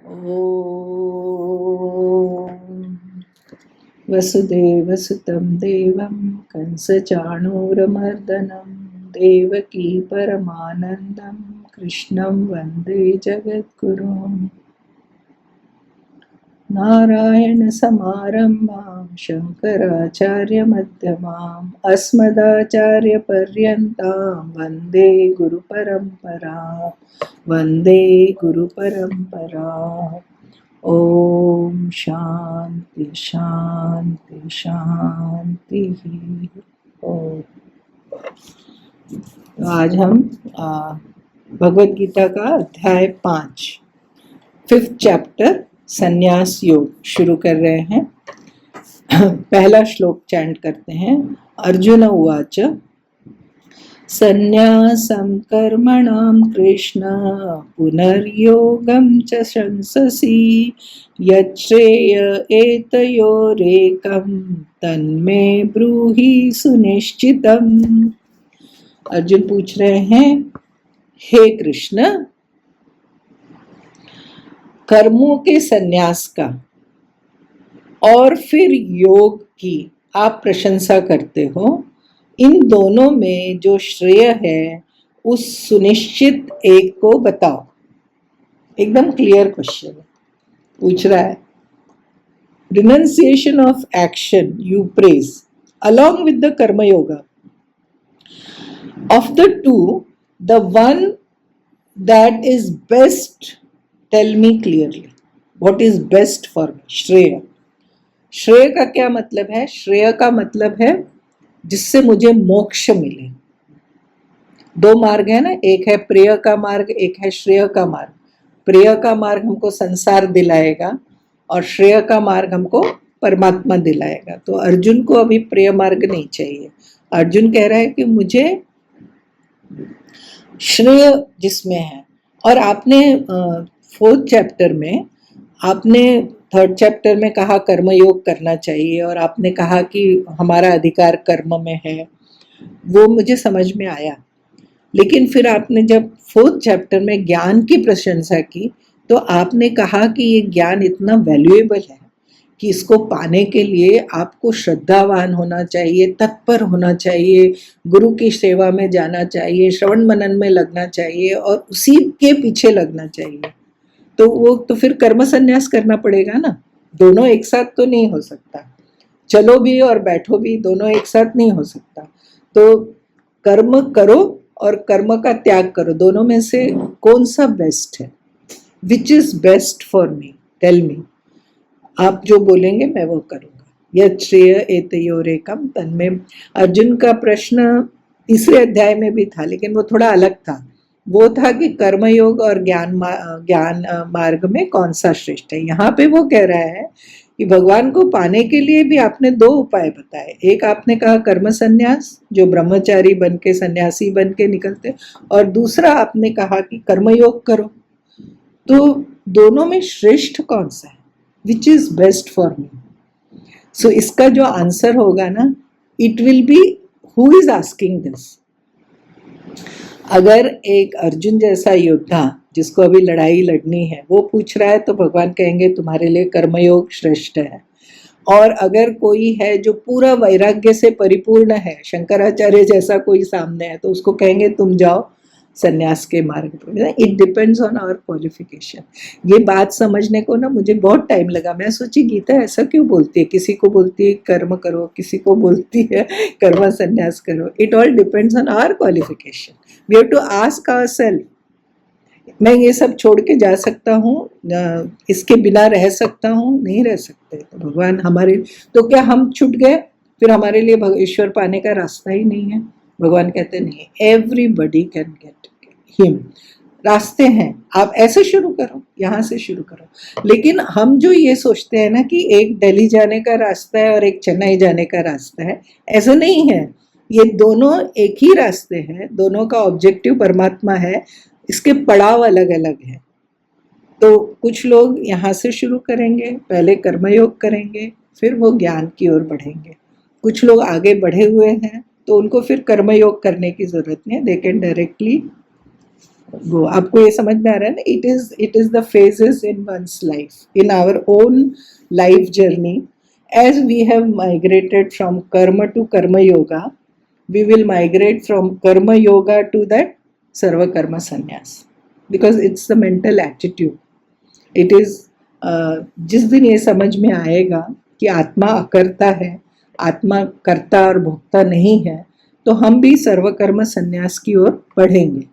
ॐ वसुदेवसुतं देवं कंसचाणूरमर्दनं देवकी परमानन्दं कृष्णं वन्दे जगद्गुरुं। नारायणसमारम्भां शङ्कराचार्यमध्यमाम् अस्मदाचार्यपर्यन्तां वन्दे गुरुपरम्परा। ओम शांति शांति शांति। ओम। तो आज हम भगवद गीता का अध्याय 5 5th चैप्टर संन्यास योग शुरू कर रहे हैं। पहला श्लोक चैंट करते हैं। अर्जुन उवाच संन्यासं कर्मणां कृष्ण पुनर्योगं च शंससि यच्छ्रेय एतयोरेकं तन्मे ब्रूहि सुनिश्चितम्। अर्जुन पूछ रहे हैं, हे कृष्ण, कर्मों के संन्यास का और फिर योग की आप प्रशंसा करते हो, इन दोनों में जो श्रेय है उस सुनिश्चित एक को बताओ। एकदम क्लियर क्वेश्चन पूछ रहा है। Renunciation of action you praise along with the karma yoga. Of the two, the one that is best, tell me clearly. What is best for me? श्रेय। श्रेय का क्या मतलब है? श्रेय का मतलब है जिससे मुझे मोक्ष मिले। दो मार्ग है ना, एक है प्रेय का मार्ग, एक है श्रेय का मार्ग। प्रेय का मार्ग हमको संसार दिलाएगा और श्रेय का मार्ग हमको परमात्मा दिलाएगा। तो अर्जुन को अभी प्रेय मार्ग नहीं चाहिए। अर्जुन कह रहा है कि मुझे श्रेय जिसमें है। और आपने 4th चैप्टर में, आपने 3rd चैप्टर में कहा कर्मयोग करना चाहिए और आपने कहा कि हमारा अधिकार कर्म में है, वो मुझे समझ में आया। लेकिन फिर आपने जब 4th चैप्टर में ज्ञान की प्रशंसा की तो आपने कहा कि ये ज्ञान इतना वैल्यूएबल है कि इसको पाने के लिए आपको श्रद्धावान होना चाहिए, तत्पर होना चाहिए, गुरु की सेवा में जाना चाहिए, श्रवण मनन में लगना चाहिए और उसी के पीछे लगना चाहिए। तो वो तो फिर कर्म संन्यास करना पड़ेगा ना। दोनों एक साथ तो नहीं हो सकता। चलो भी और बैठो भी दोनों एक साथ नहीं हो सकता। तो कर्म करो और कर्म का त्याग करो, दोनों में से कौन सा बेस्ट है? Which is best for me, tell me. आप जो बोलेंगे मैं वो करूंगा। यत् श्रेय एतयोरेकम तन्मे। अर्जुन का प्रश्न तीसरे अध्याय में भी था, लेकिन वो थोड़ा अलग था। वो था कि कर्मयोग और ज्ञान मार्ग में कौन सा श्रेष्ठ है। यहाँ पे वो कह रहा है कि भगवान को पाने के लिए भी आपने 2 उपाय बताए। एक आपने कहा कर्म संन्यास, जो ब्रह्मचारी बन के सन्यासी बन के निकलते, और दूसरा आपने कहा कि कर्मयोग करो। तो दोनों में श्रेष्ठ कौन सा है? Which is best for me? So इसका जो आंसर होगा ना, it will be who is asking this. अगर एक अर्जुन जैसा योद्धा जिसको अभी लड़ाई लड़नी है वो पूछ रहा है तो भगवान कहेंगे तुम्हारे लिए कर्मयोग श्रेष्ठ है। और अगर कोई है जो पूरा वैराग्य से परिपूर्ण है, शंकराचार्य जैसा कोई सामने है, तो उसको कहेंगे तुम जाओ संन्यास के मार्ग पर। It depends on our qualification. ये बात समझने को ना मुझे बहुत टाइम लगा। मैं सोची गीता ऐसा क्यों बोलती है, किसी को बोलती है कर्म करो, किसी को बोलती है कर्म संन्यास करो। It all depends on our qualification. We have to ask ourself, मैं ये सब छोड़ के जा सकता हूँ, इसके बिना रह सकता हूँ? नहीं रह सकते। तो भगवान हमारे, तो क्या हम छूट गए? फिर हमारे लिए ईश्वर पाने का रास्ता ही नहीं है? भगवान कहते नहीं, एवरीबडी कैन गेट हिम। रास्ते हैं, आप ऐसे शुरू करो, यहाँ से शुरू करो। लेकिन हम जो ये सोचते हैं ना कि एक दिल्ली जाने का रास्ता है और एक चेन्नई जाने का रास्ता है, ऐसा नहीं है। ये दोनों एक ही रास्ते हैं, दोनों का ऑब्जेक्टिव परमात्मा है, इसके पड़ाव अलग अलग हैं। तो कुछ लोग यहाँ से शुरू करेंगे, पहले कर्मयोग करेंगे, फिर वो ज्ञान की ओर बढ़ेंगे। कुछ लोग आगे बढ़े हुए हैं तो उनको फिर कर्मयोग करने की जरूरत नहीं है, दे कैन डायरेक्टली वो आपको ये समझ में आ रहा है ना, it is the phases in ones life, in our own life journey. As we have migrated from karma to karma yoga, we will migrate from karma yoga to that sarva karma sannyas, because it's the mental attitude. It is जिस दिन ये समझ में आएगा कि आत्मा अकर्ता है, आत्मा कर्ता और भोक्ता नहीं है, तो हम भी सर्व कर्म संन्यास की ओर बढ़ेंगे.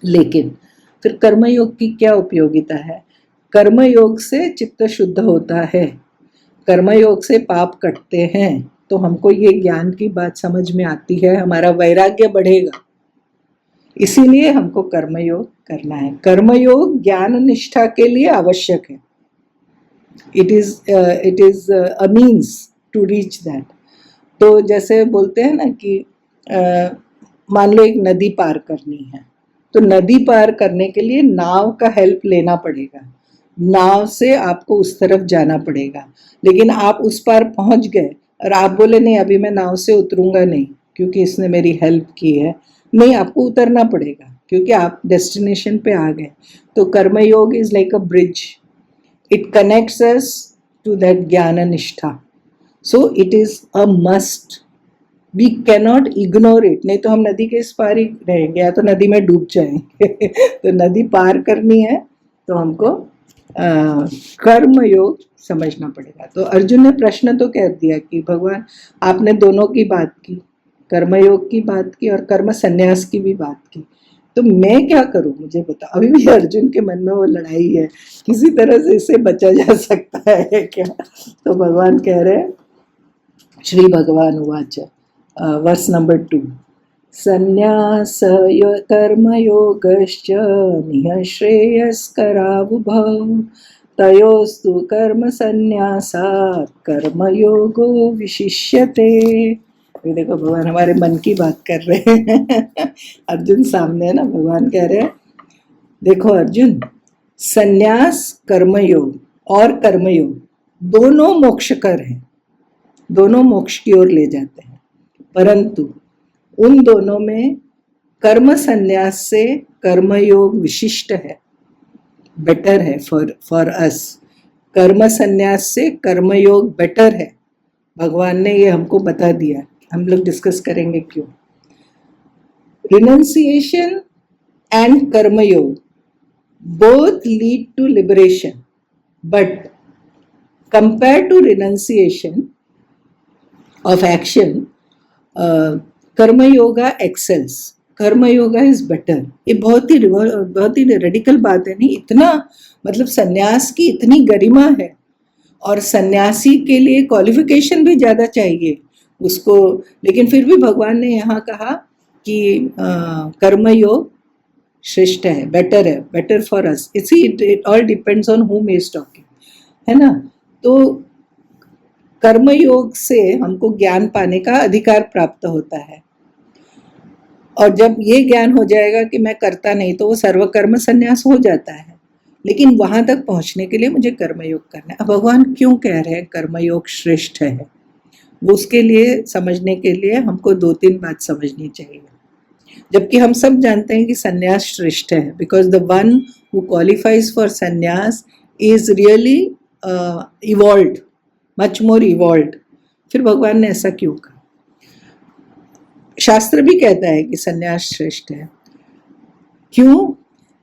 लेकिन फिर कर्मयोग की क्या उपयोगिता है? कर्मयोग से चित्त शुद्ध होता है, कर्मयोग से पाप कटते हैं, तो हमको ये ज्ञान की बात समझ में आती है, हमारा वैराग्य बढ़ेगा. इसीलिए हमको कर्मयोग करना है. कर्मयोग ज्ञान निष्ठा के लिए आवश्यक है. It is a means to reach that. तो जैसे बोलते हैं ना कि मान लो एक नदी पार करनी है, तो नदी पार करने के लिए नाव का हेल्प लेना पड़ेगा. नाव से आपको उस तरफ जाना पड़ेगा. लेकिन आप उस पार पहुंच गए और आप बोले नहीं अभी मैं नाव से उतरूंगा नहीं क्योंकि इसने मेरी हेल्प की है. नहीं, आपको उतरना पड़ेगा क्योंकि आप डेस्टिनेशन पे आ गए. तो karma yoga is like a bridge. It connects us to that jnana nishtha. So it is a must. We cannot ignore it. नहीं तो हम नदी के इस पार ही रहेंगे या तो नदी में डूब जाएंगे. तो नदी पार करनी है तो हमको कर्मयोग समझना पड़ेगा. तो अर्जुन ने प्रश्न तो कह दिया कि भगवान आपने दोनों की बात की, कर्मयोग की बात की और कर्म संन्यास की भी बात की, तो मैं क्या करूं, मुझे बताओ. अभी भी अर्जुन के मन में वो लड़ाई है, किसी तरह से इससे बचा जा सकता है क्या. तो भगवान कह रहे हैं, श्री भगवान उवाच, वर्स नंबर 2, संन्यास कर्मयोगश्च निःश्रेयस्करावुभौ तयोस्तु कर्म संन्यासात् कर्मयोगो विशिष्यते. ये देखो भगवान हमारे मन की बात कर रहे हैं. अर्जुन सामने है ना, भगवान कह रहे हैं देखो अर्जुन, संन्यास कर्मयोग और कर्मयोग दोनों मोक्षकर हैं, दोनों मोक्ष की ओर ले जाते हैं. परंतु उन दोनों में कर्म संन्यास से कर्मयोग विशिष्ट है, बेटर है फॉर अस. कर्म संन्यास से कर्मयोग बेटर है. भगवान ने ये हमको बता दिया. हम लोग डिस्कस करेंगे क्यों. रिनंसिएशन एंड कर्मयोग both lead to liberation, but compared to renunciation of action, कर्म योगा एक्सेल्स. कर्म योगा इज बेटर. ये बहुत ही रेडिकल बात है नहीं. इतना मतलब सन्यास की इतनी गरिमा है और सन्यासी के लिए क्वालिफिकेशन भी ज़्यादा चाहिए उसको. लेकिन फिर भी भगवान ने यहाँ कहा कि कर्म योग श्रेष्ठ है, बेटर है, better for us. It all depends on whom is talking, है ना. तो कर्मयोग से हमको ज्ञान पाने का अधिकार प्राप्त होता है. और जब ये ज्ञान हो जाएगा कि मैं करता नहीं, तो वो सर्वकर्म संन्यास हो जाता है. लेकिन वहां तक पहुंचने के लिए मुझे कर्मयोग करना है. अब भगवान क्यों कह रहे हैं कर्मयोग श्रेष्ठ है? वो उसके लिए समझने के लिए हमको 2-3 बात समझनी चाहिए. जबकि हम सब जानते हैं कि संन्यास श्रेष्ठ है, because the one who qualifies for sannyas is really evolved, much more evolved. फिर भगवान ने ऐसा क्यों कहा? शास्त्र भी कहता है कि संन्यास श्रेष्ठ है. क्यों?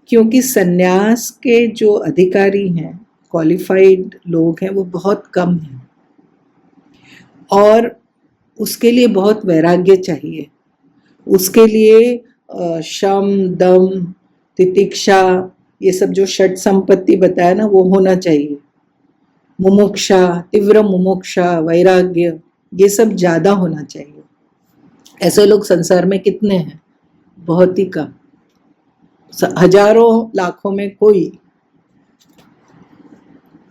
क्योंकि संन्यास के जो अधिकारी हैं, क्वालिफाइड लोग हैं, वो बहुत कम हैं और उसके लिए बहुत वैराग्य चाहिए. उसके लिए शम, दम, तितिक्षा, ये सब जो षट संपत्ति बताया ना, वो होना चाहिए. मुमुक्षा, तीव्र मुमुक्षा, वैराग्य, ये सब ज़्यादा होना चाहिए. ऐसे लोग संसार में कितने हैं? बहुत ही कम, हजारों लाखों में कोई.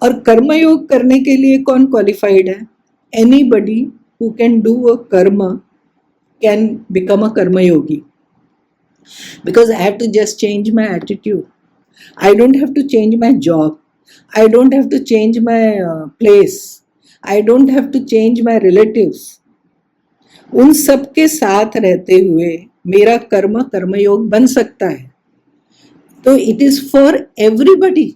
और कर्मयोग करने के लिए कौन क्वालिफाइड है? Anybody who can do a कर्म can become a karma yogi, because I have to just change my attitude. I don't have to change my job. I don't have to change my place. I don't have to change my relatives. उन सब के साथ रहते हुए मेरा कर्म कर्मयोग बन सकता है. तो it is for everybody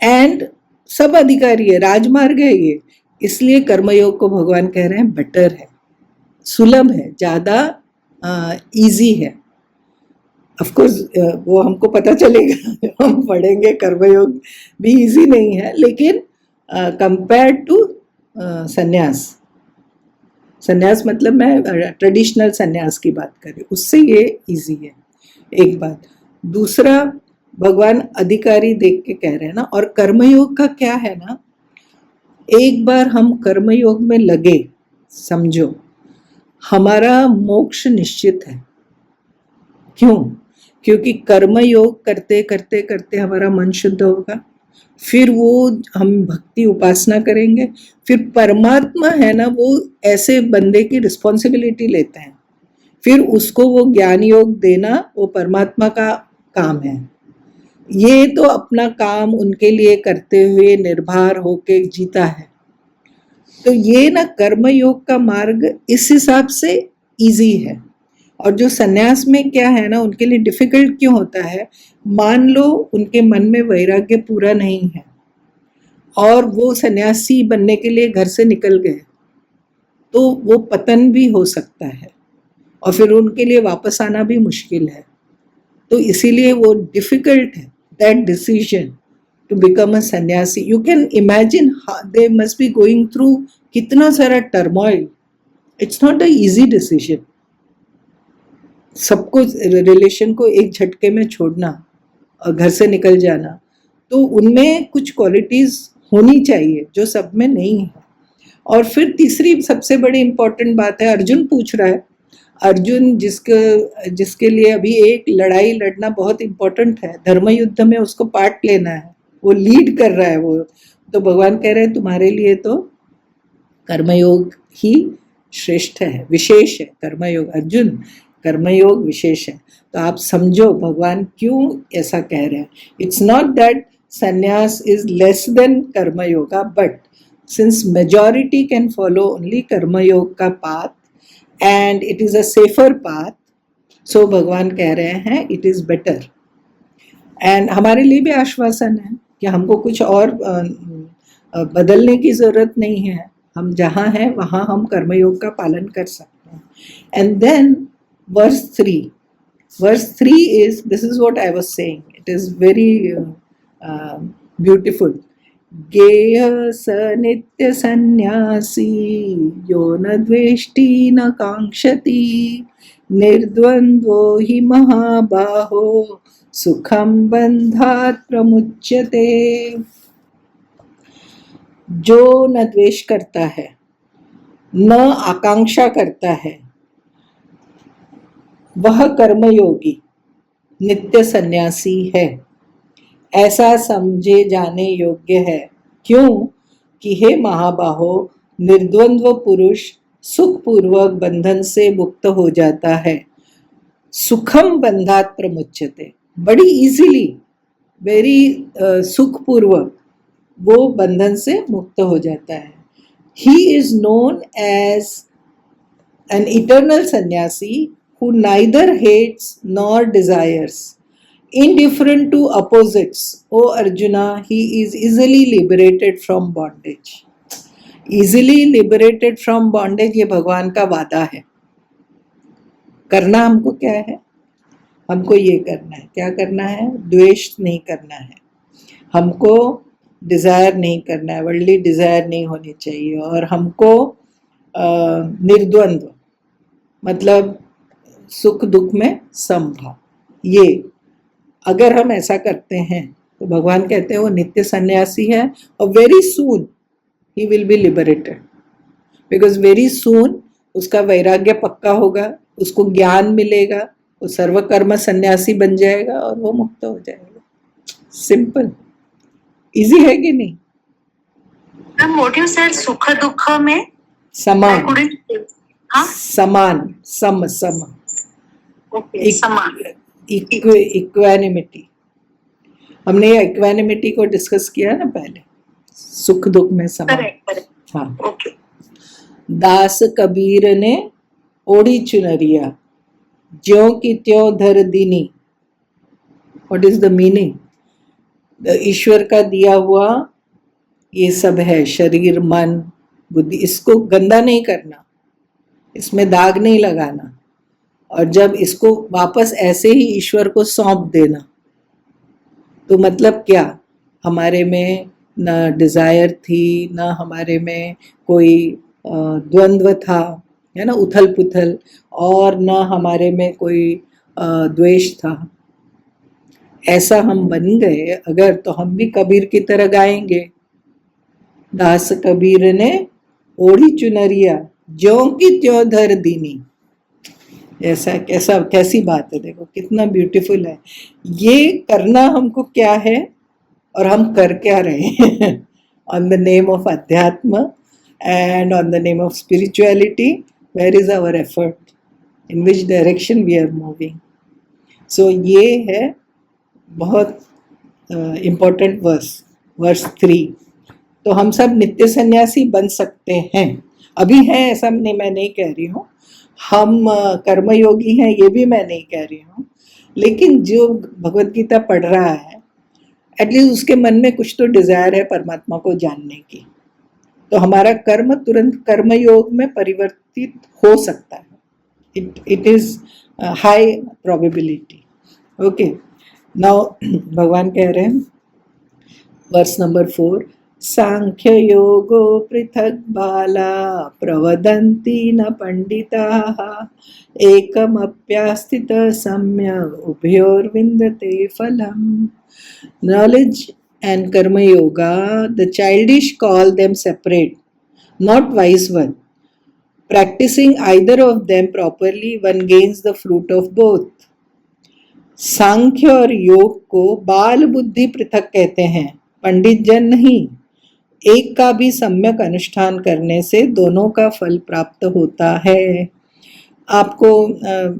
and सब अधिकारी है, राजमार्ग है ये, इसलिए कर्मयोग को भगवान कह रहे हैं बेटर है, सुलभ है, ज्यादा इजी है। ऑफ कोर्स वो हमको पता चलेगा हम पढ़ेंगे, कर्मयोग भी इजी नहीं है, लेकिन कंपेयर टू संन्यास, संन्यास मतलब मैं ट्रेडिशनल संन्यास की बात कर रही हूँ, उससे ये इजी है, एक बात। दूसरा, भगवान अधिकारी देख के कह रहे हैं ना, और कर्मयोग का क्या है ना, एक बार हम कर्मयोग में लगे, समझो हमारा मोक्ष निश्चित है। क्यों? क्योंकि कर्मयोग करते करते करते हमारा मन शुद्ध होगा, फिर वो हम भक्ति उपासना करेंगे, फिर परमात्मा है ना वो ऐसे बंदे की रिस्पॉन्सिबिलिटी लेते हैं, फिर उसको वो ज्ञान योग देना वो परमात्मा का काम है। ये तो अपना काम उनके लिए करते हुए निर्भर होके जीता है। तो ये ना कर्म योग का मार्ग इस हिसाब से इजी है। और जो सन्यास में क्या है ना, उनके लिए डिफिकल्ट क्यों होता है, मान लो उनके मन में वैराग्य पूरा नहीं है और वो सन्यासी बनने के लिए घर से निकल गए, तो वो पतन भी हो सकता है और फिर उनके लिए वापस आना भी मुश्किल है। तो इसीलिए वो डिफिकल्ट है, that decision to become a sannyasi. You can imagine they must be going through कितना सारा turmoil, it's not a easy decision. सबको, रिलेशन को एक झटके में छोड़ना और घर से निकल जाना, तो उनमें कुछ क्वालिटीज होनी चाहिए जो सब में नहीं है। और फिर तीसरी सबसे बड़ी इंपॉर्टेंट बात है, अर्जुन पूछ रहा है, अर्जुन जिसके लिए अभी एक लड़ाई लड़ना बहुत इंपॉर्टेंट है, धर्म युद्ध में उसको पार्ट लेना है, वो लीड कर रहा है वो, तो भगवान कह रहे हैं तुम्हारे लिए तो कर्मयोग ही श्रेष्ठ है, विशेष है कर्मयोग। अर्जुन, कर्मयोग विशेष है। तो आप समझो भगवान क्यों ऐसा कह रहे हैं। इट्स नॉट दैट संन्यास is less than कर्मयोगा, but since majority can follow only कर्मयोग का path and it is a safer path, so भगवान कह रहे हैं it is better। and हमारे लिए भी आश्वासन है कि हमको कुछ और बदलने की ज़रूरत नहीं है, हम जहाँ हैं वहाँ हम कर्मयोग का पालन कर सकते हैं। and then verse 3 is, this is what I was saying, it is very beautiful। गेय स नित्य सन्यासी यो न द्वेष्टि न कांक्षति निर्द्वंद्वो हि महाबाहो सुखम बंधात् प्रमुच्यते। जो न द्वेष करता है न आकांक्षा करता है वह कर्मयोगी नित्य सन्यासी है, ऐसा समझे जाने योग्य है। क्यों कि हे महाबाहो, निर्द्वंद्व पुरुष सुखपूर्वक बंधन से मुक्त हो जाता है, सुखम बंधात् प्रमुच्यते, बड़ी इजीली, वेरी सुखपूर्वक वो बंधन से मुक्त हो जाता है। He is known as an eternal sanyasi who neither hates nor desires, indifferent to opposites. O Arjuna, he is easily liberated from bondage. Easily liberated from bondage, ये भगवान का वादा है। करना हमको क्या है, हमको ये करना है, क्या करना है, द्वेष नहीं करना है, हमको डिज़ायर नहीं करना है, वर्ल्डली डिज़ायर नहीं होनी चाहिए, और हमको निर्द्वंद्व मतलब सुख दुख में समभाव, ये अगर हम ऐसा करते हैं तो भगवान कहते हैं वो नित्य सन्यासी है, और very soon he will be liberated, because very soon उसका वैराग्य पक्का होगा, उसको ज्ञान मिलेगा, वो सर्वकर्म सन्यासी बन जाएगा और वो मुक्त हो जाएगा। सिंपल, इजी है कि नहीं? मोटिव से सुख दुख में समान, समान, सम सम, इक्वानिमिटी। हमने इक्वानिमिटी को डिस्कस किया ना पहले, सुख दुख में समान। हाँ। दास कबीर ने ओढ़ी चुनरिया, ज्यों की त्यों धर दीनी, व्हाट इज द मीनिंग? ईश्वर का दिया हुआ ये सब है, शरीर, मन, बुद्धि, इसको गंदा नहीं करना, इसमें दाग नहीं लगाना, और जब इसको वापस ऐसे ही ईश्वर को सौंप देना, तो मतलब क्या? हमारे में न डिजायर थी, न हमारे में कोई द्वंद्व था, है ना, उथल पुथल, और न हमारे में कोई द्वेष था। ऐसा हम बन गए अगर, तो हम भी कबीर की तरह गाएंगे, दास कबीर ने ओढ़ी चुनरिया, ज्यों की त्यों धर दीनी। ऐसा कैसा, कैसी बात है, देखो कितना ब्यूटीफुल है। ये करना हमको क्या है और हम कर क्या रहे हैं on the name of adhyatma and on the name of spirituality, where is our effort, in which direction we are moving? So ये है बहुत इम्पोर्टेंट वर्स 3। तो हम सब नित्य सन्यासी बन सकते हैं, अभी हैं, ऐसा नहीं, मैं नहीं कह रही हूँ। हम कर्मयोगी हैं, ये भी मैं नहीं कह रही हूँ। लेकिन जो भगवत गीता पढ़ रहा है, एटलीस्ट उसके मन में कुछ तो डिजायर है परमात्मा को जानने की, तो हमारा कर्म तुरंत कर्मयोग में परिवर्तित हो सकता है। It is high probability. Okay, now भगवान कह रहे हैं वर्स नंबर 4, सांख्य योगो पृथक बाला प्रवदन्ति न पंडिताः एकमप्यास्थित सम्यक् उभयोर्विन्दते फलम्। Knowledge and karma yoga, the childish call them separate, not wise one. Practicing either of them properly, one gains the fruit of both. सांख्य और योग को बाल बुद्धि पृथक कहते हैं, पंडित जन नहीं। एक का भी सम्यक अनुष्ठान करने से दोनों का फल प्राप्त होता है। आपको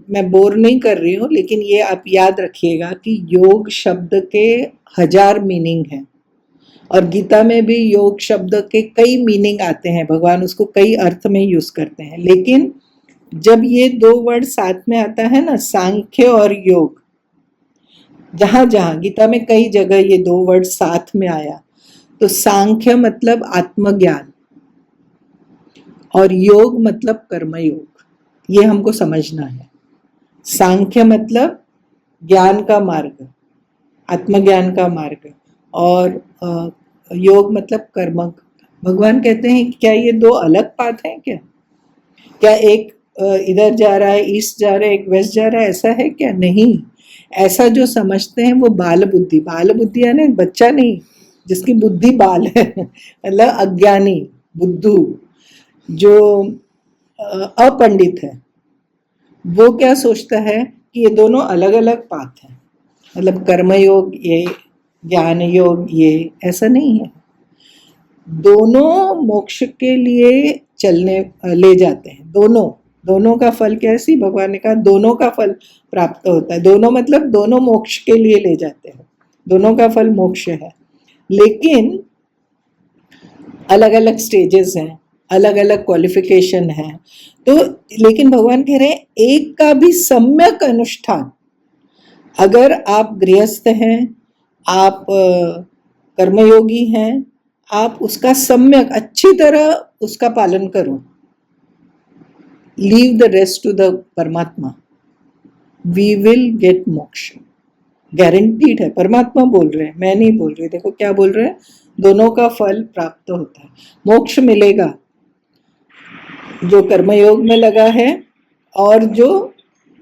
मैं बोर नहीं कर रही हूँ, लेकिन ये आप याद रखिएगा कि योग शब्द के 1000 मीनिंग हैं, और गीता में भी योग शब्द के कई मीनिंग आते हैं, भगवान उसको कई अर्थ में यूज करते हैं। लेकिन जब ये 2 वर्ड साथ में आता है ना, सांख्य और योग, जहां जहां गीता में कई जगह ये 2 वर्ड साथ में आया, तो सांख्य मतलब आत्मज्ञान और योग मतलब कर्मयोग, ये हमको समझना है। सांख्य मतलब ज्ञान का मार्ग, आत्मज्ञान का मार्ग, और योग मतलब कर्म। भगवान कहते हैं क्या ये 2 अलग पाथ हैं क्या? क्या एक इधर जा रहा है, ईस्ट जा रहा है, एक वेस्ट जा रहा है, ऐसा है क्या? नहीं, ऐसा जो समझते हैं वो बाल बुद्धि, बाल बुद्धि यानी बच्चा नहीं, जिसकी बुद्धि बाल है मतलब अज्ञानी बुद्धू, जो अपंडित है, वो क्या सोचता है कि ये दोनों अलग अलग पाथ हैं, मतलब कर्मयोग ये, ज्ञान योग ये, ऐसा नहीं है। दोनों मोक्ष के लिए चलने ले जाते हैं, दोनों का फल कैसी, भगवान ने कहा दोनों का फल प्राप्त होता है। दोनों मतलब दोनों मोक्ष के लिए ले जाते हैं, दोनों का फल मोक्ष है। लेकिन अलग अलग स्टेजेस हैं, अलग अलग क्वालिफिकेशन है। तो लेकिन भगवान कह रहे हैं एक का भी सम्यक अनुष्ठान, अगर आप गृहस्थ हैं, आप कर्मयोगी हैं, आप उसका सम्यक अच्छी तरह उसका पालन करो, leave the rest to the Paramatma, we will get moksha, guaranteed है। परमात्मा बोल रहे हैं, मैं नहीं बोल रही। देखो क्या बोल रहे हैं, दोनों का फल प्राप्त होता है, मोक्ष मिलेगा जो कर्मयोग में लगा है और जो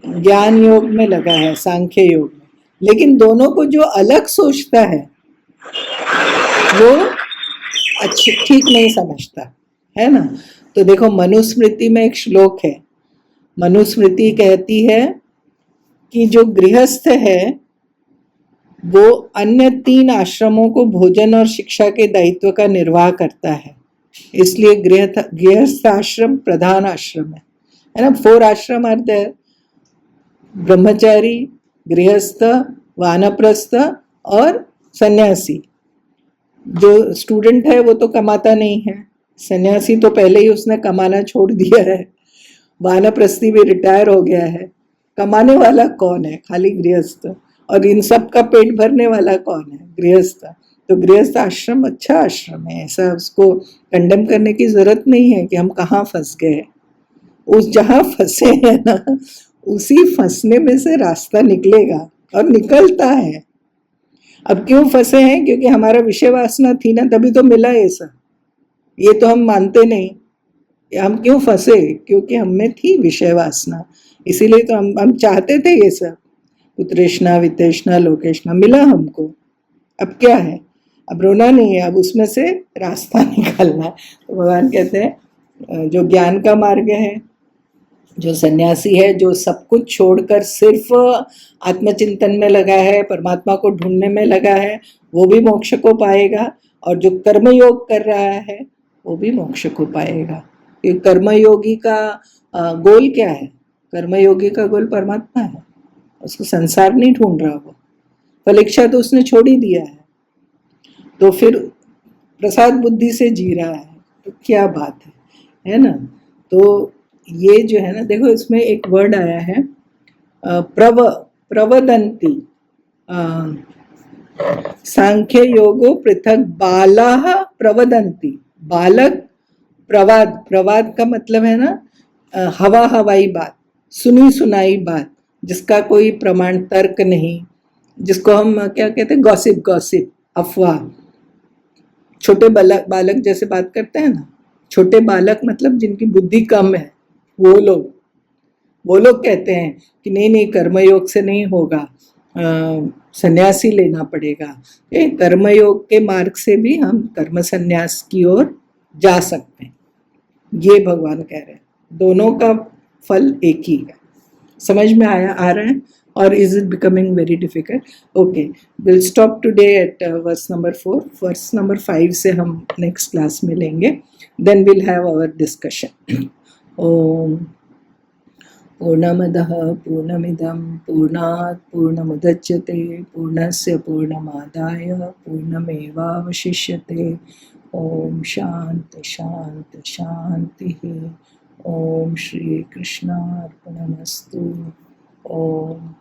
ज्ञान योग में लगा है, सांख्य योग में। लेकिन दोनों को जो अलग सोचता है वो अच्छी ठीक नहीं समझता है ना। तो देखो मनुस्मृति में एक श्लोक है, मनुस्मृति कहती है कि जो गृहस्थ है वो अन्य 3 आश्रमों को भोजन और शिक्षा के दायित्व का निर्वाह करता है, इसलिए गृहस्थ आश्रम प्रधान आश्रम है ना। 4 आश्रम आर देयर, ब्रह्मचारी, गृहस्थ, वानप्रस्थ और सन्यासी। जो स्टूडेंट है वो तो कमाता नहीं है, सन्यासी तो पहले ही उसने कमाना छोड़ दिया है, वानप्रस्थी भी रिटायर हो गया है, कमाने वाला कौन है? खाली गृहस्थ। और इन सब का पेट भरने वाला कौन है? गृहस्थ। तो गृहस्थ आश्रम अच्छा आश्रम है, ऐसा उसको कंडेम करने की जरूरत नहीं है कि हम कहाँ फंस गए। उस जहाँ फंसे हैं ना, उसी फंसने में से रास्ता निकलेगा और निकलता है। अब क्यों फंसे हैं? क्योंकि हमारा विषय वासना थी ना, तभी तो मिला ये सब। ये तो हम मानते नहीं। हम क्यों फंसे? क्योंकि हम में थी विषय वासना, इसीलिए तो हम चाहते थे ये सब, उत्तृष्णा वितृष्णा लोकेष्णा, मिला हमको। अब क्या है? अब रोना नहीं है, अब उसमें से रास्ता निकालना है। तो भगवान कहते हैं जो ज्ञान का मार्ग है, जो सन्यासी है, जो सब कुछ छोड़कर सिर्फ आत्मचिंतन में लगा है, परमात्मा को ढूंढने में लगा है, वो भी मोक्ष को पाएगा। और जो कर्मयोग कर रहा है वो भी मोक्ष को पाएगा। ये कर्मयोगी का गोल क्या है? कर्मयोगी का गोल परमात्मा है, उसको संसार नहीं ढूंढ रहा। वो फलेच्छा तो उसने छोड़ ही दिया है, तो फिर प्रसाद बुद्धि से जी रहा है। तो क्या बात है ना? तो ये जो है ना, देखो इसमें एक वर्ड आया है प्रवदंती, सांख्य योगो पृथक बालाः प्रवदंती। बालक प्रवाद, प्रवाद का मतलब है ना हवा हवाई बात, सुनी सुनाई बात, जिसका कोई प्रमाण तर्क नहीं, जिसको हम क्या कहते हैं, गॉसिप, गॉसिप, अफवाह। छोटे बालक जैसे बात करते हैं ना, छोटे बालक मतलब जिनकी बुद्धि कम है, वो लोग कहते हैं कि नहीं नहीं कर्मयोग से नहीं होगा, सन्यासी लेना पड़ेगा। कर्मयोग के मार्ग से भी हम कर्म सन्यास की ओर जा सकते हैं, ये भगवान कह रहे हैं। दोनों का फल एक ही है। समझ में आ रहा है? और is it becoming very difficult? Okay, will stop today at verse number 4। Verse number 5 से हम नेक्स्ट क्लास में लेंगे, then will have our discussion. ओम पूर्णमदः पूर्णमिदं पूर्णात् पूर्णमुदच्यते पूर्णस्य पूर्णमादाय पूर्णमेवावशिष्यते। ओम शांति शांति शांति। ओम श्री कृष्णार्पणमस्तु। ओम